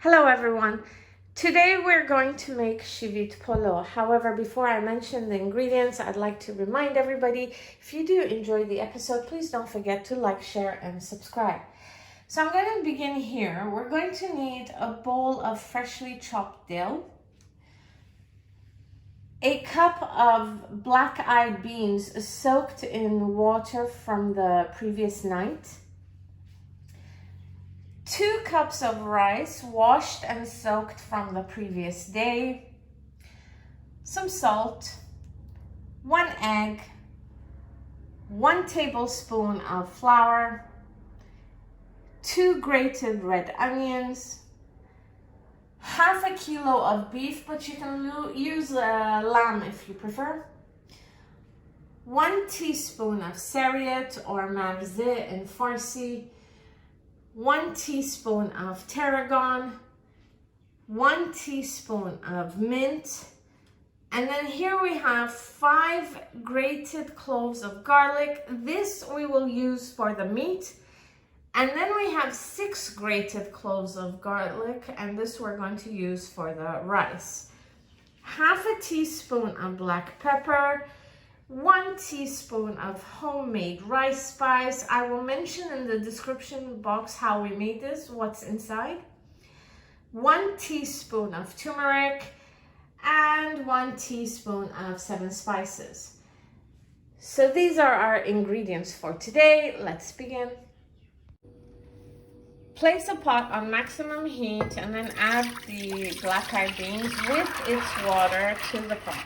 Hello everyone. Today we're going to make Sheeveed Polo. However, before I mention the ingredients, I'd like to remind everybody, if you do enjoy the episode, please don't forget to like, share, and subscribe. So I'm going to begin here. We're going to need a bowl of freshly chopped dill, a cup of black-eyed beans soaked in water from the previous night, 2 cups of rice washed and soaked from the previous day, some salt, 1 egg, 1 tablespoon of flour, 2 grated red onions, half a kilo of beef, but you can use lamb if you prefer, 1 teaspoon of sariette or marzeh in Farsi, 1 teaspoon of tarragon, 1 teaspoon of mint, and then here we have 5 grated cloves of garlic. This we will use for the meat. And then we have 6 grated cloves of garlic, and this we're going to use for the rice. Half a teaspoon of black pepper, 1 teaspoon of homemade rice spice. I will mention in the description box how we made this, what's inside. 1 teaspoon of turmeric and 1 teaspoon of 7 spices. So these are our ingredients for today. Let's begin. Place a pot on maximum heat and then add the black-eyed beans with its water to the pot.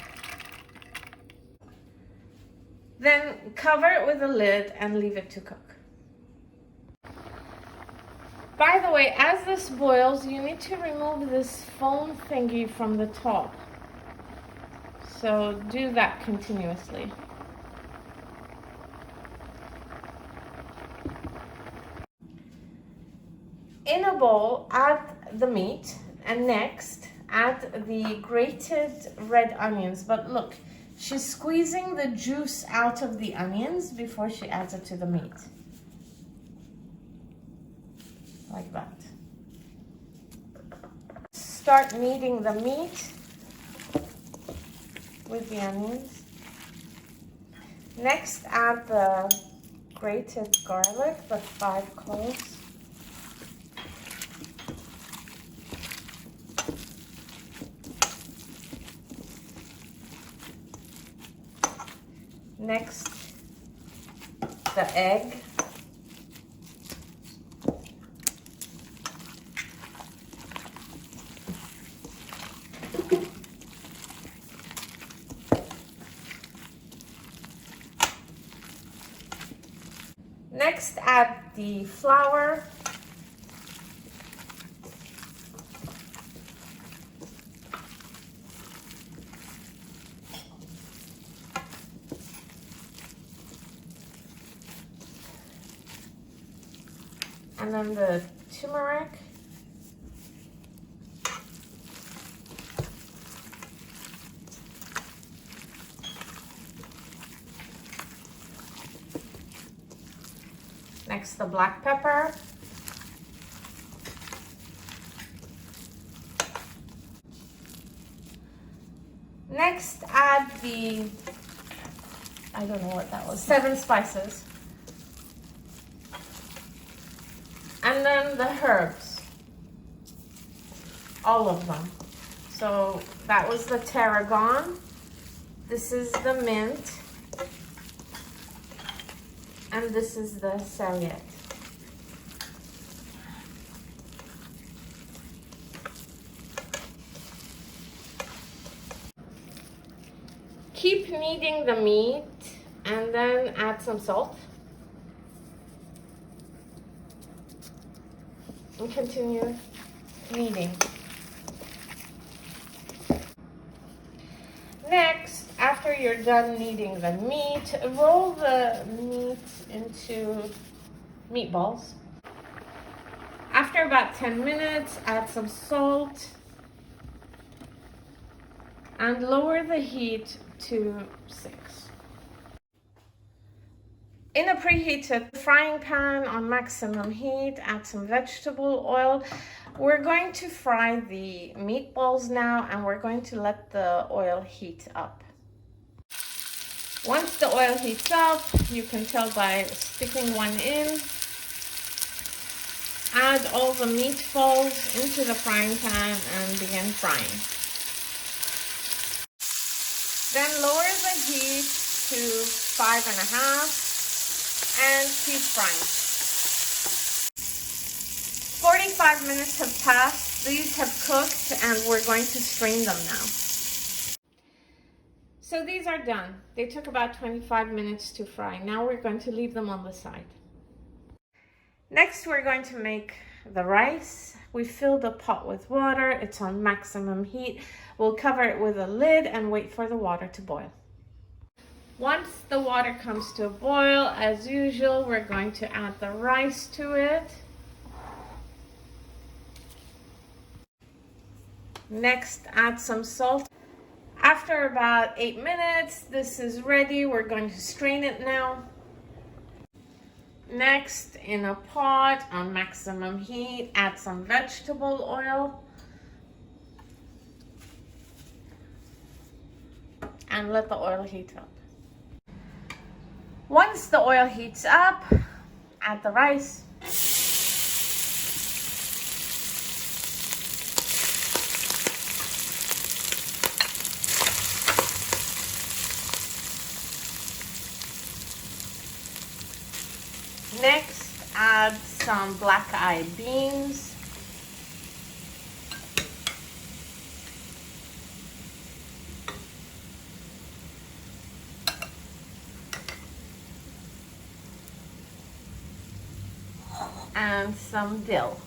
Then cover it with a lid and leave it to cook. By the way, as this boils, you need to remove this foam thingy from the top. So do that continuously. In a bowl, add the meat, and next add the grated red onions. But look, she's squeezing the juice out of the onions before she adds it to the meat. Like that. Start kneading the meat with the onions. Next, add the grated garlic, the 5 cloves. Next, the egg. Next, add the flour. And then the turmeric. Next, the black pepper. Next, add the, I don't know what that was, 7 spices. And then the herbs, all of them. So that was the tarragon. This is the mint. And this is the sariette. Keep kneading the meat and then add some salt. And continue kneading. Next, after you're done kneading the meat, roll the meat into meatballs. After about 10 minutes, add some salt and lower the heat to 6. In a preheated frying pan on maximum heat, add some vegetable oil. We're going to fry the meatballs now, and we're going to let the oil heat up. Once the oil heats up, you can tell by sticking one in. Add all the meatballs into the frying pan and begin frying. Then lower the heat to 5.5 and keep frying. 45 minutes have passed. These have cooked and we're going to strain them now. So these are done. They took about 25 minutes to fry. Now we're going to leave them on the side. Next, we're going to make the rice. We fill the pot with water. It's on maximum heat. We'll cover it with a lid and wait for the water to boil. Once the water comes to a boil, as usual, we're going to add the rice to it. Next, add some salt. After about 8 minutes, this is ready. We're going to strain it now. Next, in a pot on maximum heat, add some vegetable oil and let the oil heat up. Once the oil heats up, add the rice. Next, add some black-eyed beans. And some dill.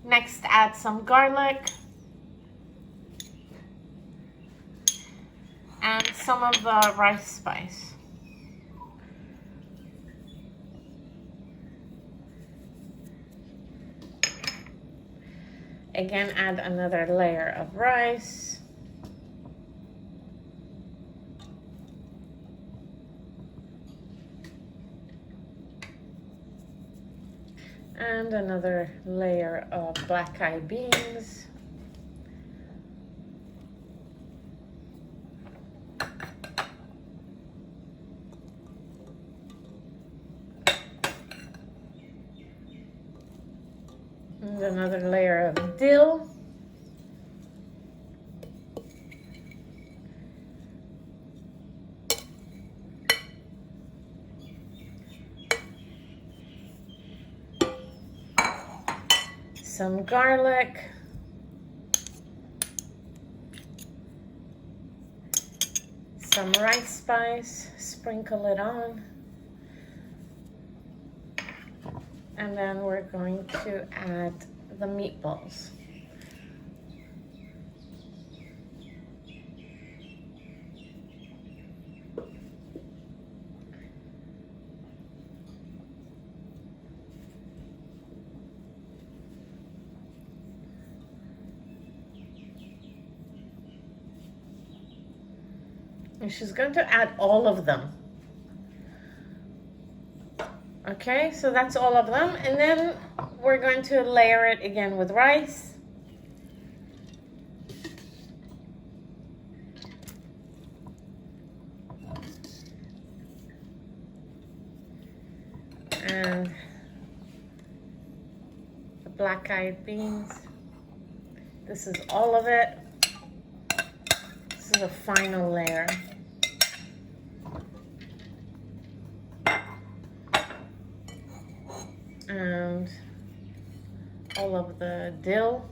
Next, add some garlic and some of the rice spice. Again, add another layer of rice. And another layer of black-eyed beans. And another layer of dill. Some garlic. Some rice spice. Sprinkle it on. And then we're going to add the meatballs. And she's going to add all of them. Okay, so that's all of them. And then we're going to layer it again with rice. And the black-eyed beans. This is all of it. This is the final layer. And all of the dill.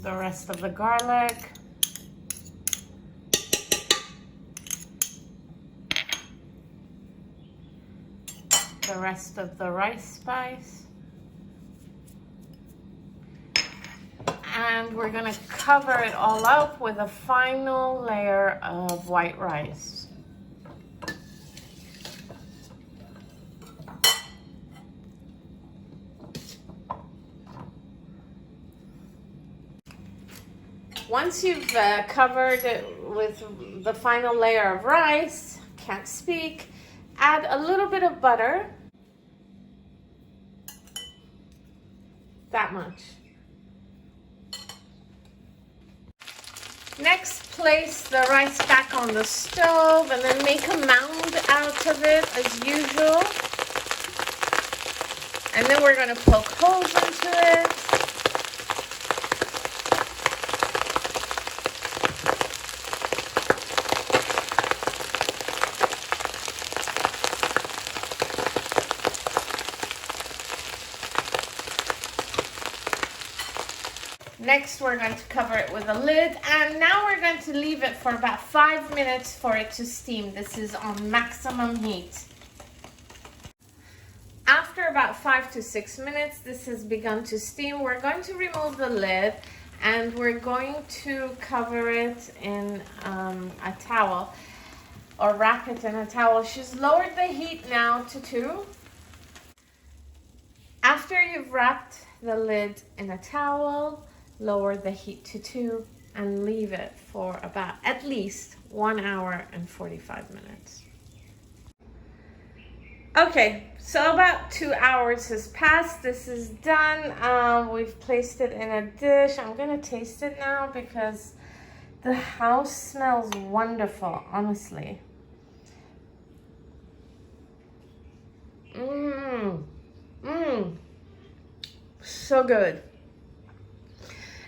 The rest of the garlic. The rest of the rice spice. and we're gonna cover it all up with a final layer of white rice. Once you've covered it with the final layer of rice, can't speak, add a little bit of butter. That much. Next, place the rice back on the stove and then make a mound out of it as usual. And then we're going to poke holes into it. Next, we're going to cover it with a lid, and now we're going to leave it for about 5 minutes for it to steam. This is on maximum heat. After about 5 to 6 minutes, this has begun to steam. We're going to remove the lid, and we're going to cover it in a towel, or wrap it in a towel. She's lowered the heat now to 2. After you've wrapped the lid in a towel, lower the heat to 2 and leave it for about at least 1 hour and 45 minutes. Okay, so about 2 hours has passed. This is done. We've placed it in a dish. I'm gonna taste it now because the house smells wonderful, honestly. So good.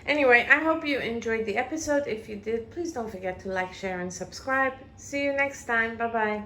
Anyway, I hope you enjoyed the episode. If you did, please don't forget to like, share, and subscribe. See you next time. Bye-bye.